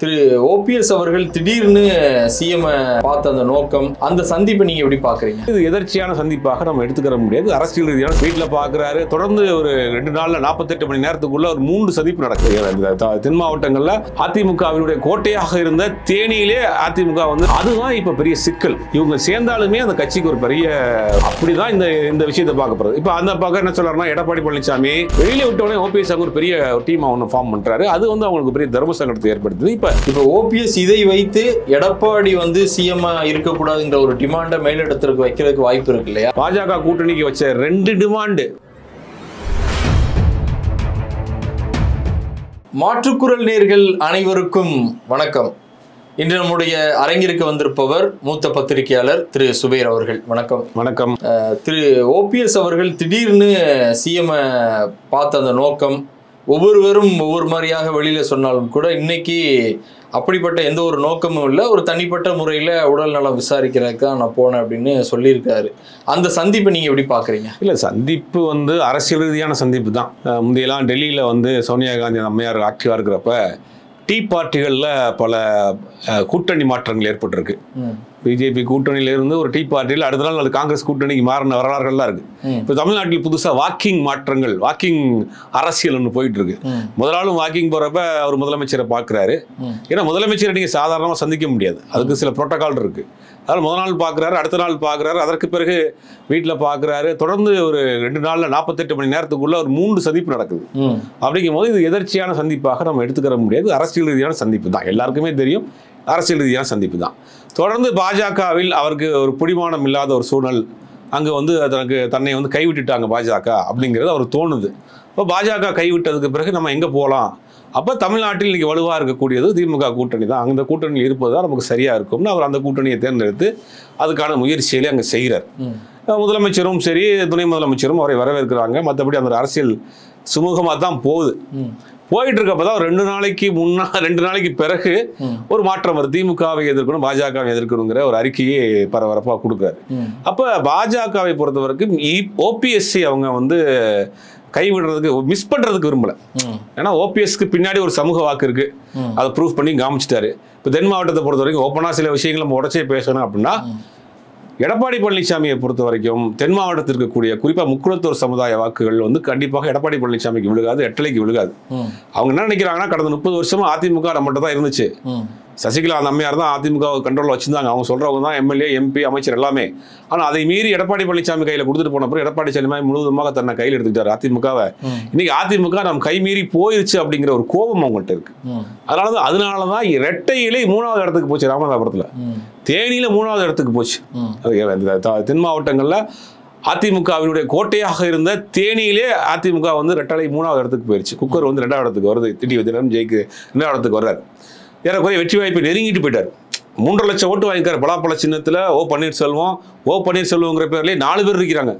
திரு OPS அவர்கள் திடீர்னு CM பார்த்த அந்த நோக்கம், அந்த சந்திப்பை நீங்க எப்படி பாக்குறீங்க? இது எதர்ச்சியான சந்திப்பாக நம்ம எடுத்துக்கிற முடியாது. அரசியல் ரீதியான வீட்டில் பார்க்குறாரு. தொடர்ந்து ஒரு 2 நாள்ல 48 மணி நேரத்துக்குள்ள ஒரு 3 சந்திப்பு நடக்குது தென் மாவட்டங்கள்ல. அதிமுகவினுடைய கோட்டையாக இருந்த தேனியிலே அதிமுக வந்து அதுதான் இப்ப பெரிய சிக்கல். இவங்க சேர்ந்தாலுமே அந்த கட்சிக்கு ஒரு பெரிய அப்படிதான் இந்த விஷயத்தை பார்க்க போறது. இப்ப அந்த பக்கம் என்ன சொல்றாருன்னா, எடப்பாடி பழனிசாமி வெளியில விட்டோடனே ஓபிஎஸ் ஒரு பெரிய டீம் ஒன்று ஃபார்ம் பண்றாரு. அது வந்து அவங்களுக்கு பெரிய தர்ம சங்கடத்தை ஏற்படுத்துது. இப்ப ஓபிஎஸ் இதை வைத்து எடப்பாடி வந்து சிஎம் இருக்கக்கூடாதுங்கிற ஒரு டிமாண்டை மேலிடத்திற்கு வைக்கிறதுக்கு வாய்ப்பு இருக்கு இல்லையா? பாஜக கூட்டணிக்கு வச்ச 2 டிமாண்டு. மாற்றுக்குரல் நேயர்கள் அனைவருக்கும் வணக்கம். இன்று நம்முடைய அரங்கிற்கு வந்திருப்பவர் மூத்த பத்திரிகையாளர் திரு சுபேர் அவர்கள். வணக்கம். வணக்கம். திரு ஓபிஎஸ் அவர்கள் திடீர்னு சிஎம் பார்த்த அந்த நோக்கம், ஒவ்வொருவரும் ஒவ்வொரு மாதிரியாக வெளியில சொன்னாலும் கூட இன்னைக்கு அப்படிப்பட்ட எந்த ஒரு நோக்கமும் இல்லை, ஒரு தனிப்பட்ட முறையில் உடல் நலம் விசாரிக்கிறதுக்கு தான் நான் போனேன் அப்படின்னு சொல்லியிருக்காரு. அந்த சந்திப்பை நீங்கள் எப்படி பார்க்குறீங்க? இல்லை, சந்திப்பு வந்து அரசியல் ரீதியான சந்திப்பு தான். முந்தையெல்லாம் டெல்லியில் வந்து சோனியா காந்தி அம்மையார் ஆட்சியாக இருக்கிறப்ப டீ பார்ட்டிகளில் பல கூட்டணி மாற்றங்கள் ஏற்பட்டிருக்கு. பிஜேபி கூட்டணியில இருந்து ஒரு டீ பார்ட்டியில் அடுத்த நாள் அது காங்கிரஸ் கூட்டணிக்கு மாறின வரலாறுகள்லாம் இருக்கு. இப்போ தமிழ்நாட்டில் புதுசாக வாக்கிங் மாற்றங்கள், வாக்கிங் அரசியல் ஒன்று போயிட்டு இருக்கு. முதலாளும் வாக்கிங் போறப்ப அவர் முதலமைச்சரை பார்க்குறாரு. ஏன்னா முதலமைச்சரை நீங்க சாதாரணமாக சந்திக்க முடியாது, அதுக்கு சில புரோட்டோகால் இருக்கு. அதனால் முதல் நாள் பார்க்குறாரு, அடுத்த நாள் பார்க்குறாரு, அதற்கு பிறகு வீட்டில் பார்க்குறாரு. தொடர்ந்து ஒரு 2 நாள்ல 48 மணி நேரத்துக்குள்ள ஒரு 3 சந்திப்பு நடக்குது. அப்படிங்கும் போது இது எதர்ச்சியான சந்திப்பாக நம்ம எடுத்துக்கிற முடியாது. அரசியல் ரீதியான சந்திப்பு தான், எல்லாருக்குமே தெரியும். அரசியல் ரீதியான சந்திப்பு தான். தொடர்ந்து பாஜகவில் அவருக்கு ஒரு பிடிமானம் இல்லாத ஒரு சூழல், அங்கே வந்து தன்னை வந்து கைவிட்டுட்டாங்க பாஜக அப்படிங்கிறது அவர் தோணுது. இப்போ பாஜக கைவிட்டதுக்கு பிறகு நம்ம எங்கே போகலாம்? அப்போ தமிழ்நாட்டில் இன்றைக்கி வலுவாக இருக்கக்கூடியது திமுக கூட்டணி தான். அந்த கூட்டணியில் இருப்பது தான் நமக்கு சரியாக இருக்கும்னு அவர் அந்த கூட்டணியை தேர்ந்தெடுத்து அதுக்கான முயற்சிகளை அங்கே செய்கிறார். முதலமைச்சரும் சரி, துணை முதலமைச்சரும் அவரை வரவேற்கிறாங்க. மற்றபடி அந்த அரசியல் சுமூகமாக தான் போகுது. போயிட்டு இருக்கப்பதான் 2 நாளைக்கு பிறகு ஒரு மாற்றம் வருது. திமுகவை எதிர்க்கணும், பாஜகவை எதிர்க்கணுங்கிற ஒரு அறிக்கையை பரபரப்பாக கொடுக்குறாரு. அப்போ பாஜகவை பொறுத்த வரைக்கும் ஓபிஎஸ்சி அவங்க வந்து கைவிடுறதுக்கு, மிஸ் பண்றதுக்கு விரும்பல. ஏன்னா ஓபிஎஸ்க்கு பின்னாடி ஒரு சமூக வாக்கு இருக்கு, அதை ப்ரூவ் பண்ணி காமிச்சிட்டாரு. இப்போ தென் மாவட்டத்தை பொறுத்த வரைக்கும் ஓப்பனா சில விஷயங்களை நம்ம உடச்சே பேசணும் அப்படின்னா, எடப்பாடி பழனிசாமியை பொறுத்த வரைக்கும் தென் மாவட்டத்தில் இருக்கக்கூடிய குறிப்பாக முக்குளத்தூர் சமுதாய வாக்குகள் வந்து கண்டிப்பாக எடப்பாடி பழனிசாமிக்கு விழுகாது, எட்டலைக்கு விழுகாது. அவங்க என்ன நினைக்கிறாங்கன்னா, கடந்த 30 வருஷமா அதிமுக நம்மகிட்ட தான் இருந்துச்சு. சசிகலா அந்த அம்மையார் தான் அதிமுக கண்ட்ரோலில் வச்சிருந்தாங்க. அவங்க சொல்றவங்க தான் எம்எல்ஏ, எம்பி, அமைச்சர் எல்லாமே. ஆனால் அதை மீறி எடப்பாடி பழனிசாமி கையில் கொடுத்துட்டு போன பிறகு எடப்பாடி பழனிசாமி முழுவதுமாக தன்னை கையில் எடுத்துக்கிட்டாரு அதிமுகவை. இன்னைக்கு அதிமுக நம்ம கை மீறி போயிருச்சு அப்படிங்கிற ஒரு கோபம் அவங்கள்ட்ட இருக்கு. அதனாலதான் இரட்டையிலே 3வது இடத்துக்கு போச்சு. ராமநாதபுரத்தில், தேனியில 3வது இடத்துக்கு போச்சு. தென் மாவட்டங்கள்ல அதிமுகவினுடைய கோட்டையாக இருந்த தேனியிலே அதிமுக வந்து ரெட்டலை 3வது இடத்துக்கு போயிருச்சு. குக்கர் வந்து 2வது இடத்துக்கு வருது. திடீர் ஜெயிக்கு 2வது இடத்துக்கு வர்றாரு. ஏறக்குறைய வெற்றி வாய்ப்பை நெருங்கிட்டு போயிட்டார். 3.5 லட்சம் ஓட்டு வாங்கிக்காரு பலாப்பழ சின்னத்தில். ஓ பன்னீர்செல்வங்கிற பேர்லேயே 4 பேர் இருக்கிறாங்க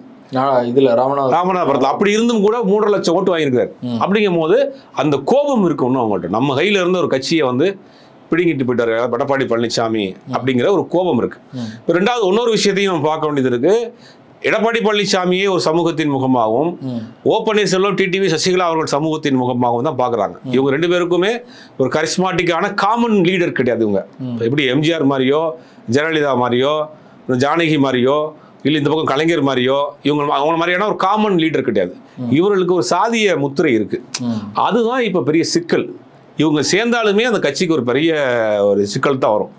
இதுல ராமநாதபுரத்தில். அப்படி இருந்தும் கூட 3.5 லட்சம் ஓட்டு வாங்கியிருக்காரு. அப்படிங்கும் போது அந்த கோபம் இருக்கும் அவங்கள்ட்ட. நம்ம கையில இருந்த ஒரு கட்சியை வந்து பிடிங்கிட்டு போயிட்டாரு எடப்பாடி பழனிசாமி அப்படிங்கிற ஒரு கோபம் இருக்கு. இப்போ ரெண்டாவது இன்னொரு விஷயத்தையும் நம்ம பார்க்க வேண்டியது இருக்கு. எடப்பாடி பழனிசாமியே ஒரு சமூகத்தின் முகமாகவும், ஓ பன்னீர்செல்வம், டிடிவி சசிகலா அவர்கள் சமூகத்தின் முகமாகவும் தான் பார்க்குறாங்க. இவங்க 2 பேருக்குமே ஒரு கரிஸ்மாட்டிக்கான காமன் லீடர் கிடையாது. இவங்க எப்படி எம்ஜிஆர் மாதிரியோ, ஜெயலலிதா மாதிரியோ, ஜானகி மாதிரியோ, இல்லை இந்த பக்கம் கலைஞர் மாதிரியோ, அவங்க மாதிரியான ஒரு காமன் லீடர் கிடையாது. இவர்களுக்கு ஒரு சாதிய முத்திரை இருக்கு. அதுதான் இப்போ பெரிய சிக்கல். இவங்க சேர்ந்தாலுமே அந்த கட்சிக்கு ஒரு பெரிய ஒரு சிக்கல் தான் வரும்.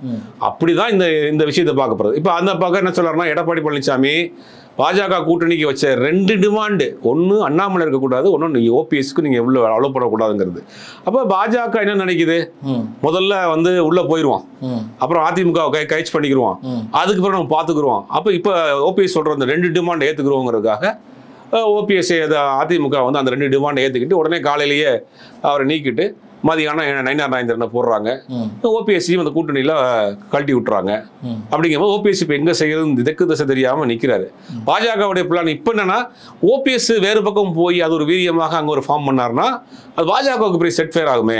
அப்படிதான் இந்த விஷயத்தை பார்க்க போறது. இப்போ அந்த பக்கம் என்ன சொல்றாருன்னா, எடப்பாடி பழனிசாமி பாஜக கூட்டணிக்கு வச்ச 2 டிமாண்டு, ஒன்று அண்ணாமலை இருக்கக்கூடாது, ஒன்று ஓபிஎஸ்க்கு நீங்க உள்ள அலோவ் பண்ணக்கூடாதுங்கிறது. அப்போ பாஜக என்ன நினைக்குது, முதல்ல வந்து உள்ள போயிடுவான், அப்புறம் அதிமுக கைச் பண்ணிக்கிடுவான், அதுக்கப்புறம் நம்ம பார்த்துக்குருவோம். அப்போ இப்போ ஓபிஎஸ் சொல்ற அந்த 2 டிமாண்ட் ஏற்றுக்குறோங்கிறதுக்காக ஓபிஎஸ் அதிமுக வந்து அந்த 2 டிமாண்டை ஏற்றுக்கிட்டு உடனே காலையிலேயே அவரை நீக்கிட்டு மதியானம் நயினார் நாகேந்திரனை போடுறாங்க. ஓபிஎஸ்சியும் அந்த கூட்டணியில் கழட்டி விட்டுறாங்க. அப்படிங்கும்போது ஓபிஎஸ் இப்போ எங்கே செய்யறது தெற்கு திசை தெரியாமல் நிற்கிறாரு. பாஜகவுடைய பிளான் இப்போ என்னன்னா, ஓபிஎஸ் வேறு பக்கம் போய் அது ஒரு வீரியமாக அங்கே ஒரு ஃபார்ம் பண்ணார்னா அது பாஜகவுக்கு பெரிய செட் ஃபேர் ஆகுமே.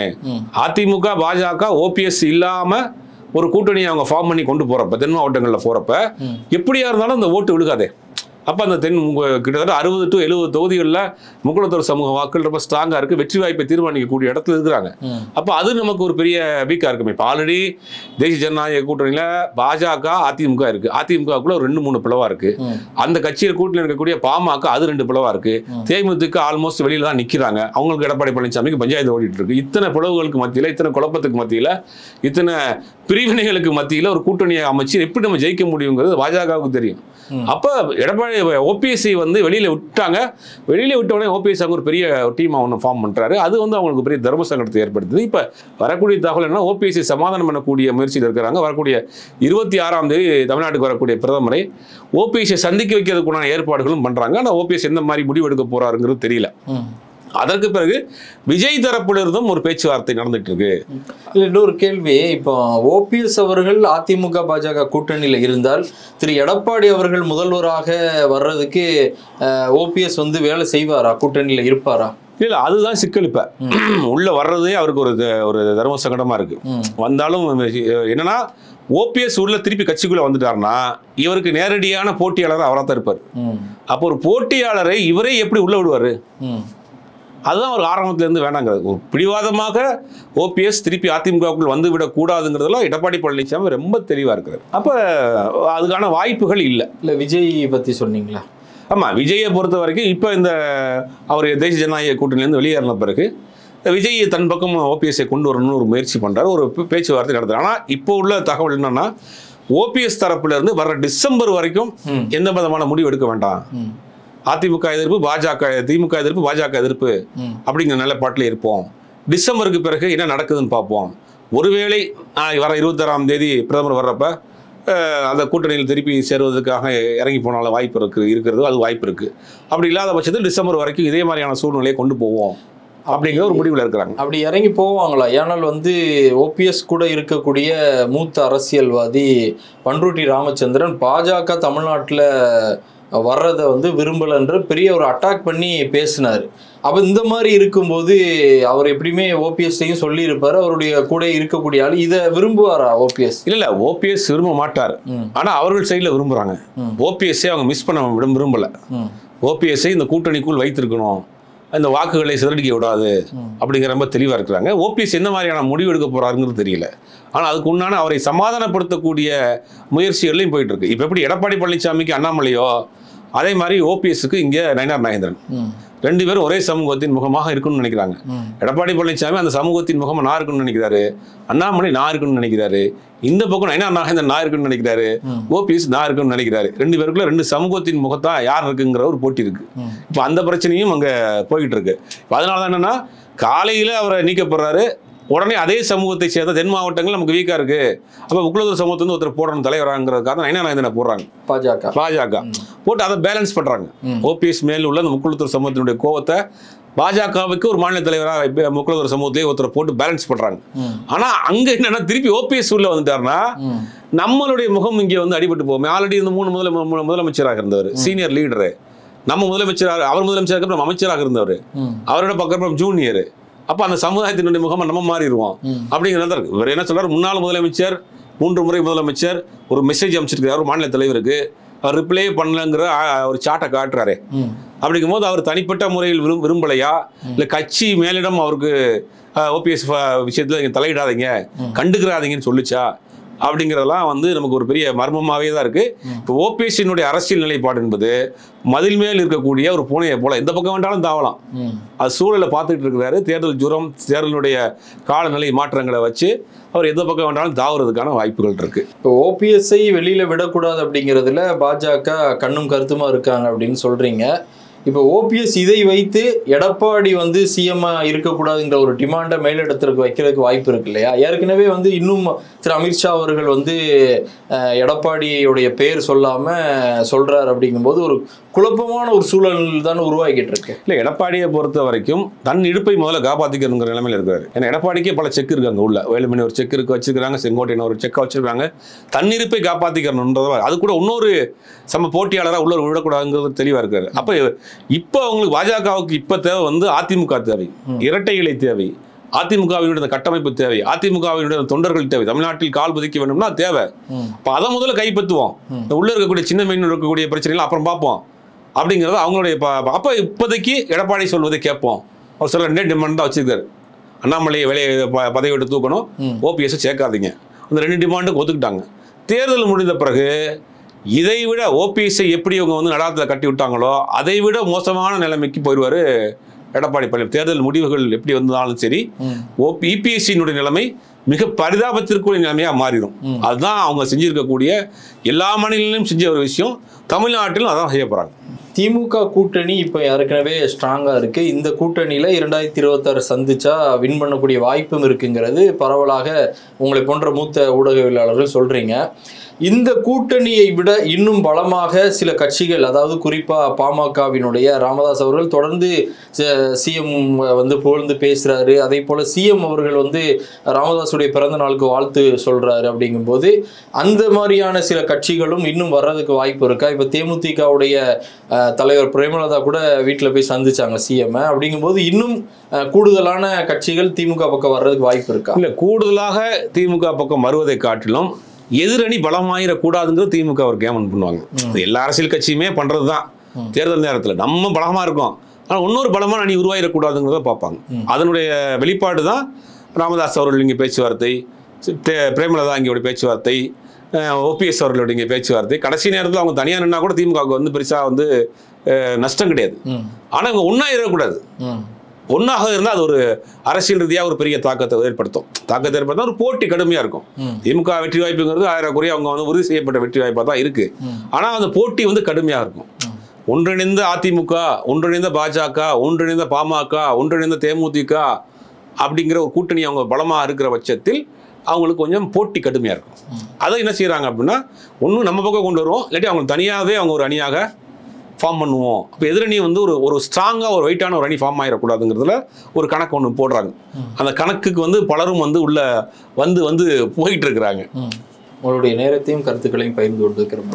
அதிமுக பாஜக ஓபிஎஸ் இல்லாமல் ஒரு கூட்டணியை அவங்க ஃபார்ம் பண்ணி கொண்டு போகிறப்ப, தென் மாவட்டங்களில் போகிறப்ப எப்படியா இருந்தாலும் அந்த ஓட்டு விழுகாதே. அப்போ அந்த கிட்டத்தட்ட 60 to 70 தொகுதிகளில் முக்குளத்தூர் சமூக வாக்குகள் ரொம்ப ஸ்ட்ராங்காக இருக்குது, வெற்றி வாய்ப்பை தீர்மானிக்கக்கூடிய இடத்துல இருக்கிறாங்க. அப்போ அது நமக்கு ஒரு பெரிய வீக்காக இருக்குமே. இப்போ ஆல்ரெடி தேசிய ஜனநாயக கூட்டணியில் பாஜக அதிமுக இருக்குது, அதிமுகக்குள்ள ஒரு 2-3 பிளவாக இருக்குது. அந்த கட்சியில் கூட்டணியில் இருக்கக்கூடிய பாமக அது 2 பிளவாக இருக்குது. தேமுதிக ஆல்மோஸ்ட் வெளியில் தான் நிற்கிறாங்க. அவங்களுக்கு எடப்பாடி பழனிசாமிக்கு பஞ்சாயத்து ஓடிட்டு இருக்கு. இத்தனை பிளவுகளுக்கு மத்தியில், இத்தனை குழப்பத்துக்கு மத்தியில், இத்தனை பிரிவினைகளுக்கு மத்தியில் ஒரு கூட்டணியை அமைச்சு எப்படி நம்ம ஜெயிக்க முடியுங்கிறது பாஜகவுக்கு தெரியும். அப்போ எடப்பாடி ஓபிஎஸ்சி வந்து வெளியில் விட்டாங்க. வெளியில் விட்ட உடனே ஓபிஎஸ் அங்கே ஒரு பெரிய டீமாக ஒன்று ஃபார்ம் பண்ணுறாரு. அது வந்து அவங்களுக்கு பெரிய தர்ம சங்கடத்தை ஏற்படுத்துது. இப்போ வரக்கூடிய தகவல் என்ன, ஓபிஎஸ்சி சமாதானம் பண்ணக்கூடிய முயற்சியில் இருக்கிறாங்க. வரக்கூடிய 26ஆம் தேதி தமிழ்நாட்டுக்கு வரக்கூடிய பிரதமரை ஓபிஎஸ்சி சந்திக்க வைக்கிறதுக்குண்டான ஏற்பாடுகளும் பண்ணுறாங்க. ஆனால் ஓபிஎஸ் எந்த மாதிரி முடிவு எடுக்க போறாருங்கிறது தெரியல. அதற்கு பிறகு விஜய் தரப்பிலிருந்தும் ஒரு பேச்சுவார்த்தை நடந்துட்டு இருக்கு. இன்னொரு கேள்வி, இப்போ ஓபிஎஸ் அவர்கள் அதிமுக பாஜக கூட்டணியில் இருந்தால் திரு எடப்பாடி அவர்கள் முதல்வராக வர்றதுக்கு ஓபிஎஸ் வந்து வேலை செய்வாரா, கூட்டணியில் இருப்பாரா? இல்லை, அதுதான் சிக்கல். இப்போ உள்ள வர்றதே அவருக்கு ஒரு தர்ம சங்கடமா இருக்கு. வந்தாலும் என்னன்னா ஓபிஎஸ் உள்ள திருப்பி கட்சிக்குள்ள வந்துட்டாருன்னா இவருக்கு நேரடியான போட்டியாளர் அவராக தான் இருப்பார். அப்போ ஒரு போட்டியாளரை இவரே எப்படி உள்ள விடுவாரு? அதுதான் ஒரு ஆரம்பத்திலேருந்து வேணாங்கிறது. ஒரு பிடிவாதமாக ஓபிஎஸ் திருப்பி அதிமுகவுக்குள் வந்து விடக்கூடாதுங்கிறதுலாம் எடப்பாடி பழனிசாமி ரொம்ப தெளிவாக இருக்கிறார். அப்போ அதுக்கான வாய்ப்புகள் இல்லை. இல்லை, விஜய் பற்றி சொன்னீங்களா? ஆமாம், விஜயை பொறுத்த வரைக்கும் இப்போ அவர் தேசிய ஜனநாயக கூட்டணியிலேருந்து வெளியேறின பிறகு விஜய் தன் பக்கம் ஓபிஎஸ்ஸை கொண்டு வரணும்னு ஒரு முயற்சி பண்ணுறாரு, ஒரு பேச்சுவார்த்தை நடத்துறாரு. ஆனால் இப்போ உள்ள தகவல் என்னன்னா ஓபிஎஸ் தரப்புலேருந்து வர்ற டிசம்பர் வரைக்கும் எந்த விதமான முடிவு எடுக்க வேண்டாம். அதிமுக எதிர்ப்பு, பாஜக திமுக எதிர்ப்பு, பாஜக எதிர்ப்பு அப்படிங்கிற நிலைப்பாட்டில் இருப்போம். டிசம்பருக்கு பிறகு என்ன நடக்குதுன்னு பார்ப்போம். ஒருவேளை வர 26ஆம் தேதி பிரதமர் வர்றப்ப அந்த கூட்டணியில் திருப்பி சேருவதற்காக இறங்கி போனாலும் வாய்ப்பு இருக்கிறது, அது வாய்ப்பு இருக்குது. அப்படி இல்லாத பட்சத்தில் டிசம்பர் வரைக்கும் இதே மாதிரியான சூழ்நிலையை கொண்டு போவோம் அப்படிங்கிற ஒரு முடிவில் இருக்கிறாங்க. அப்படி இறங்கி போவாங்களா? ஏனால் வந்து ஓபிஎஸ் கூட இருக்கக்கூடிய மூத்த அரசியல்வாதி பண்ருட்டி ராமச்சந்திரன் பாஜக தமிழ்நாட்டில் வர்றதை வந்து விரும்பலைன்ற பெரிய ஒரு அட்டாக் பண்ணி பேசினார். அப்போ இந்த மாதிரி இருக்கும்போது அவர் எப்படியுமே ஓபிஎஸ்ஸையும் சொல்லியிருப்பார், அவருடைய கூட இருக்கக்கூடிய ஆள் இதை விரும்புவாரா ஓபிஎஸ்? இல்லை, ஓபிஎஸ் விரும்ப மாட்டார். ஆனால் அவர்கள் சைடில் விரும்புகிறாங்க. ஓபிஎஸ்ஸை அவங்க மிஸ் பண்ண விரும்பலை. ஓபிஎஸ்ஸை இந்த கூட்டணிக்குள் வைத்திருக்கணும், இந்த வாக்குகளை சிதறடிக்க விடாது அப்படிங்கிற ரொம்ப தெளிவாக இருக்கிறாங்க. ஓபிஎஸ் என்ன மாதிரியான முடிவு எடுக்க போகிறாருங்கிறது தெரியல. ஆனால் அதுக்கு உண்டான அவரை சமாதானப்படுத்தக்கூடிய முயற்சிகளையும் போயிட்டு இருக்கு. இப்போ எப்படி எடப்பாடி பழனிசாமிக்கு அண்ணாமலையோ அதே மாதிரி ஓபிஎஸ்க்கு இங்கே நயினார் நாகேந்திரன் 2 பேரும் ஒரே சமூகத்தின் முகமாக இருக்குன்னு நினைக்கிறாங்க. எடப்பாடி பழனிசாமி அந்த சமூகத்தின் முகமாக நான் இருக்குன்னு நினைக்கிறாரு, அண்ணாமலை நான் இருக்குன்னு நினைக்கிறாரு, இந்த பக்கம் நயினார் நாகேந்திரன் நான் இருக்குன்னு நினைக்கிறாரு, ஓபிஎஸ் நான் இருக்குன்னு நினைக்கிறாரு. 2 பேருக்குள்ள 2 சமூகத்தின் முகத்தா யார் இருக்குங்கிற ஒரு போட்டி இருக்கு. இப்போ அந்த பிரச்சனையும் அங்கே போயிட்டு இருக்கு. அதனால தான் என்னன்னா காலையில் அவரை நீக்கப்படுறாரு, உடனே அதே சமூகத்தை சேர்ந்த தென் மாவட்டங்கள் நமக்கு வீக்கா இருக்கு, அப்போ முக்குளத்தூர் சமூகத்தை வந்து ஒருத்தர் போடணும் தலைவராங்கிறதுக்காக நயினார் நாகேந்திரனை போடுறாங்க. பாஜக போட்டு அதை பேலன்ஸ் பண்றாங்க. ஓபிஎஸ் மேல் உள்ள அந்த முக்குளத்தூர் சமூகத்தினுடைய கோவத்தை பாஜகவுக்கு ஒரு மாநில தலைவராக முக்குளத்தூர் சமூகத்திலேயே ஒருத்தர் போட்டு பேலன்ஸ் பண்றாங்க. ஆனா அங்க என்னன்னா திருப்பி ஓபிஎஸ் உள்ள வந்துட்டாருன்னா நம்மளுடைய முகம் இங்கே வந்து அடிபட்டு போகும். ஆல்ரெடி இந்த 3 முதலமைச்சராக இருந்தவர், சீனியர் லீடரு, நம்ம முதலமைச்சராக, அவர் முதலமைச்சராக அப்புறம் அமைச்சராக இருந்தவர், அவரோட பக்கம் ஜூனியர். அப்போ அந்த சமுதாயத்தினுடைய முகமாக நம்ம மாறிடுவோம் அப்படிங்கிறது இருக்கு. இவர் என்ன சொல்றாரு, முன்னாள் முதலமைச்சர், 3 முறை முதலமைச்சர், ஒரு மெசேஜ் அமைச்சிருக்காரு ஒரு மாநில தலைவருக்கு, அவர் ரிப்ளை பண்ணலங்கிற ஒரு சாட்டை காட்டுறாரு. அப்படிங்கும் போது அவர் தனிப்பட்ட முறையில் விரும்பலையா, இல்லை கட்சி மேலிடம் அவருக்கு ஓபிஎஸ் விஷயத்தில் தலையிடாதீங்க, கண்டுக்கிறாதீங்கன்னு சொல்லிச்சா அப்படிங்கிறதெல்லாம் வந்து நமக்கு ஒரு பெரிய மர்மமாகவே தான் இருக்குது. இப்போ ஓபிஎஸ்ஸினுடைய அரசியல் நிலைப்பாடு என்பது மதில் மேல் இருக்கக்கூடிய ஒரு பூனையை போல எந்த பக்கம் வேண்டாலும் தாவலாம். அது சூழலை பார்த்துக்கிட்டு இருக்கிறாரு. தேர்தல் ஜுரம், தேர்தலுடைய காலநிலை மாற்றங்களை வச்சு அவர் எந்த பக்கம் வேண்டாலும் தாவறதுக்கான வாய்ப்புகள் இருக்கு. இப்போ ஓபிஎஸ்ஐ வெளியில விடக்கூடாது அப்படிங்கிறதுல பாஜக கண்ணும் கருத்துமா இருக்காங்க அப்படின்னு சொல்றீங்க. இப்போ ஓபிஎஸ் இதை வைத்து எடப்பாடி வந்து சிஎம் இருக்கக்கூடாதுங்கிற ஒரு டிமாண்டை மேலிடத்திற்கு வைக்கிறதுக்கு வாய்ப்பு இருக்கு இல்லையா? ஏற்கனவே வந்து இன்னும் திரு அமித்ஷா அவர்கள் வந்து எடப்பாடியுடைய பெயர் சொல்லாம சொல்றாரு. அப்படிங்கும்போது ஒரு குழப்பமான ஒரு சூழல் தான் உருவாகிட்டு இருக்கு. இல்லை, எடப்பாடியை பொறுத்த வரைக்கும் தன் இடுப்பை முதல்ல காப்பாற்றிக்கிறங்கிற நிலைமையில் இருக்காரு. ஏன்னா எடப்பாடிக்கே பல செக் இருக்காங்க உள்ள. வேலுமணி ஒரு செக் இருக்கு வச்சிருக்காங்க, செங்கோட்டையன் ஒரு செக்கை வச்சிருக்காங்க. தன் இருப்பை காப்பாற்றிக்கிறணுன்றத அது கூட இன்னொரு போட்டியாளராக உள்ள விடக்கூடாதுங்கிறது தெளிவாக இருக்காரு. அப்போ இப்போ அவங்களுக்கு பாஜகவுக்கு இப்போ தேவை வந்து அதிமுக தேவை, இரட்டை இலை தேவை, அதிமுகவினுடைய கட்டமைப்பு தேவை, அதிமுகவினுடைய தொண்டர்கள் தேவை, தமிழ்நாட்டில் கால் பதிக்க வேண்டும்னா தேவை. இப்போ அதை முதல்ல கைப்பற்றுவோம். உள்ள இருக்கக்கூடிய சின்ன மீன் இருக்கக்கூடிய பிரச்சனைகள் அப்புறம் பார்ப்போம். அப்படிங்கிறது அவங்களுடைய அப்போ இப்போதைக்கு எடப்பாடி சொல்வதை கேட்போம். அவர் சொல்ல 2 டிமாண்ட் தான் வச்சிருக்காரு. அண்ணாமலையை பதவி விட்டு தூக்கணும், ஓபிஎஸ் சேர்க்காதீங்க. அந்த 2 டிமாண்டுக்கு ஒத்துக்கிட்டாங்க. தேர்தல் முடிந்த பிறகு இதை விட ஓபிஎஸ்ஸை எப்படி இவங்க வந்து நடாத்தில் கட்டி விட்டாங்களோ அதை விட மோசமான நிலைமைக்கு போயிடுவார் எடப்பாடி பழனிசாமி. தேர்தல் முடிவுகள் எப்படி வந்தாலும் சரி, இபிஎஸ்சியினுடைய நிலைமை மிக பரிதாபத்திற்குரிய நிலைமையாக மாறிடும். அதுதான் அவங்க செஞ்சிருக்கக்கூடிய எல்லா மாநிலங்களிலும் செஞ்ச ஒரு விஷயம். தமிழ்நாட்டிலும் அதான் செய்ய போகிறாங்க. திமுக கூட்டணி இப்போ ஏற்கனவே ஸ்ட்ராங்காக இருக்குது. இந்த கூட்டணியில் 2026 சந்திச்சா வின் பண்ணக்கூடிய வாய்ப்பும் இருக்குங்கிறது பரவலாக உங்களை போன்ற மூத்த ஊடகவியலாளர்கள் சொல்கிறீங்க. இந்த கூட்டணியை விட இன்னும் பலமாக சில கட்சிகள், அதாவது குறிப்பாக பாமகவினுடைய ராமதாஸ் அவர்கள் தொடர்ந்து சிஎம் வந்து புகழ்ந்து பேசுகிறாரு. அதே போல் சிஎம் அவர்கள் வந்து ராமதாஸுடைய பிறந்த நாளுக்கு வாழ்த்து சொல்கிறாரு. அப்படிங்கும்போது அந்த மாதிரியான சில கட்சிகளும் இன்னும் வர்றதுக்கு வாய்ப்பு இருக்கா? இப்போ தேமுதிகவுடைய தலைவர் பிரேமலதா கூட வீட்டில் போய் சந்திச்சாங்க சிஎம். அப்படிங்கும்போது இன்னும் கூடுதலான கட்சிகள் திமுக பக்கம் வர்றதுக்கு வாய்ப்பு இருக்கா? இல்லை, கூடுதலாக திமுக பக்கம் வருவதை காட்டிலும் எதிரணி பலமாயிடக்கூடாதுங்கிறது திமுக ஒரு கேமன் பண்ணுவாங்க. எல்லா அரசியல் கட்சியுமே பண்றது தான். தேர்தல் நேரத்தில் நம்ம பலமா இருக்கோம், ஆனால் இன்னொரு பலமான அணி உருவாயிடக்கூடாதுங்கிறத பார்ப்பாங்க. அதனுடைய வெளிப்பாடு தான் ராமதாஸ் அவர்கள் இங்கே பேச்சுவார்த்தை, பிரேமலதா இங்கே பேச்சுவார்த்தை, ஓபிஎஸ் அவர்களுடைய இங்கே பேச்சுவார்த்தை. கடைசி நேரத்தில் அவங்க தனியாக நின்னா கூட திமுக வந்து பெருசாக வந்து நஷ்டம் கிடையாது. ஆனால் இவங்க ஒன்றா இருக்கக்கூடாது. ஒன்றாக இருந்தால் அது ஒரு அரசியல் ரீதியாக ஒரு பெரிய தாக்கத்தை ஏற்படுத்தும். ஒரு போட்டி கடுமையாக இருக்கும். திமுக வெற்றி வாய்ப்புங்கிறது 1000 குறைய அவங்க வந்து உறுதி செய்யப்பட்ட வெற்றி வாய்ப்பாக தான் இருக்கு. ஆனால் அந்த போட்டி வந்து கடுமையாக இருக்கும். ஒன்றிணைந்த அதிமுக, ஒன்றிணைந்த பாஜக, ஒன்றிணைந்த பாமக, ஒன்றிணைந்த தேமுதிக அப்படிங்கிற ஒரு கூட்டணி அவங்க பலமாக இருக்கிற பட்சத்தில் அவங்களுக்கு கொஞ்சம் போட்டி கடுமையாக இருக்கும். அதை என்ன செய்கிறாங்க அப்படின்னா, ஒன்றும் நம்ம பக்கம் கொண்டு வருவோம், இல்லாட்டி அவங்க தனியாகவே அவங்க ஒரு அணியாக ஃபார்ம் பண்ணுவோம். அப்போ எதிரணி வந்து ஒரு ஸ்ட்ராங்காக ஒரு வெயிட்டான ஒரு அணி ஃபார்ம் ஆகிடக்கூடாதுங்கிறதுல ஒரு கணக்கு ஒன்று போடுறாங்க. அந்த கணக்குக்கு வந்து பலரும் வந்து உள்ள வந்து போயிட்டு இருக்கிறாங்க. உங்களுடைய நேரத்தையும் கருத்துக்களையும் பகிர்ந்து கொண்டிருக்கிறோம்.